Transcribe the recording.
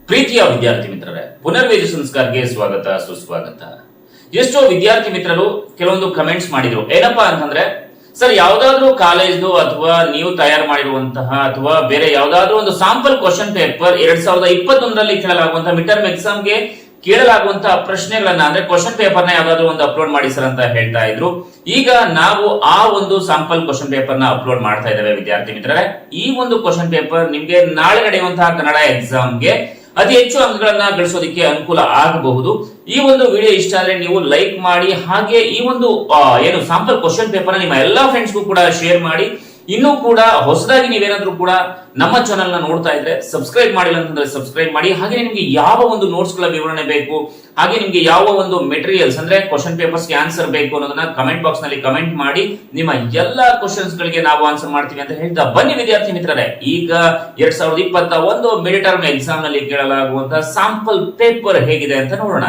ಪ್ರೀತಿಯ ವಿದ್ಯಾರ್ಥಿ ಮಿತ್ರರೇ, ಪುನರ್ವೇದಿ ಸಂಸ್ಕಾರಕ್ಕೆ ಸ್ವಾಗತ ಸುಸ್ವಾಗತ. ಎಷ್ಟೋ ವಿದ್ಯಾರ್ಥಿ ಮಿತ್ರರು ಕೆಲವೊಂದು ಕಮೆಂಟ್ಸ್ ಮಾಡಿದ್ರು. ಏನಪ್ಪಾ ಅಂತಂದ್ರೆ, ಸರ್ ಯಾವ್ದಾದ್ರು ಕಾಲೇಜ್ದು ಅಥವಾ ನೀವು ತಯಾರು ಮಾಡಿರುವಂತಹ ಅಥವಾ ಬೇರೆ ಯಾವ್ದಾದ್ರು ಒಂದು ಸಾಂಪಲ್ ಕ್ವಶನ್ ಪೇಪರ್ 2021ರಲ್ಲಿ ಕೇಳಲಾಗುವಂತಹ ಮಿಡ್ ಟರ್ಮ್ ಎಕ್ಸಾಮ್ಗೆ ಕೇಳಲಾಗುವಂತಹ ಪ್ರಶ್ನೆಗಳನ್ನ ಅಂದ್ರೆ ಕ್ವಶನ್ ಪೇಪರ್ ನ ಯಾವ್ದಾದ್ರು ಒಂದು ಅಪ್ಲೋಡ್ ಮಾಡಿ ಸರ್ ಅಂತ ಹೇಳ್ತಾ ಇದ್ರು. ಈಗ ನಾವು ಆ ಒಂದು ಸಾಂಪಲ್ ಕ್ವಶನ್ ಪೇಪರ್ ನ ಅಪ್ಲೋಡ್ ಮಾಡ್ತಾ ಇದ್ದೇವೆ ವಿದ್ಯಾರ್ಥಿ ಮಿತ್ರರೇ. ಈ ಒಂದು ಕ್ವಶನ್ ಪೇಪರ್ ನಿಮ್ಗೆ ನಾಳೆ ನಡೆಯುವಂತಹ ಕನ್ನಡ ಎಕ್ಸಾಮ್ಗೆ ಅತಿ ಹೆಚ್ಚು ಅಂಕಗಳನ್ನ ಗಳಿಸೋದಕ್ಕೆ ಅನುಕೂಲ ಆಗಬಹುದು. ಈ ಒಂದು ವಿಡಿಯೋ ಇಷ್ಟ ಆದ್ರೆ ನೀವು ಲೈಕ್ ಮಾಡಿ, ಹಾಗೆ ಈ ಒಂದು ಏನು ಸಾಂಪಲ್ ಕ್ವಶನ್ ಪೇಪರ್ ನಿಮ್ಮ ಎಲ್ಲಾ ಫ್ರೆಂಡ್ಸ್ಗೂ ಕೂಡ ಶೇರ್ ಮಾಡಿ. ಇನ್ನೂ ಕೂಡ ಹೊಸದಾಗಿ ನೀವೇನಾದ್ರೂ ಕೂಡ ನಮ್ಮ ಚಾನೆಲ್ ನ ನೋಡ್ತಾ ಇದ್ರೆ ಸಬ್ಸ್ಕ್ರೈಬ್ ಮಾಡಿಲ್ಲ ಅಂತಂದ್ರೆ ಸಬ್ಸ್ಕ್ರೈಬ್ ಮಾಡಿ. ಹಾಗೆ ನಿಮ್ಗೆ ಯಾವ ಒಂದು ನೋಟ್ಸ್ ಗಳ ವಿವರಣೆ ಬೇಕು, ಹಾಗೆ ನಿಮ್ಗೆ ಯಾವ ಒಂದು ಮೆಟೀರಿಯಲ್ಸ್ ಅಂದ್ರೆ ಕ್ವಶನ್ ಪೇಪರ್ಸ್ ಗೆ ಆನ್ಸರ್ ಬೇಕು ಅನ್ನೋದನ್ನ ಕಮೆಂಟ್ ಬಾಕ್ಸ್ ನಲ್ಲಿ ಕಮೆಂಟ್ ಮಾಡಿ. ನಿಮ್ಮ ಎಲ್ಲಾ ಕ್ವಶನ್ಸ್ ಗಳಿಗೆ ನಾವು ಆನ್ಸರ್ ಮಾಡ್ತೀವಿ ಅಂತ ಹೇಳ್ತಾ ಬನ್ನಿ ವಿದ್ಯಾರ್ಥಿ ಮಿತ್ರರೇ. ಈಗ 2021 ಮಿಡ್ ಟರ್ಮ್ ಎಕ್ಸಾಮ್ ನಲ್ಲಿ ಕೇಳಲಾಗುವಂತಹ ಸಾಂಪಲ್ ಪೇಪರ್ ಹೇಗಿದೆ ಅಂತ ನೋಡೋಣ.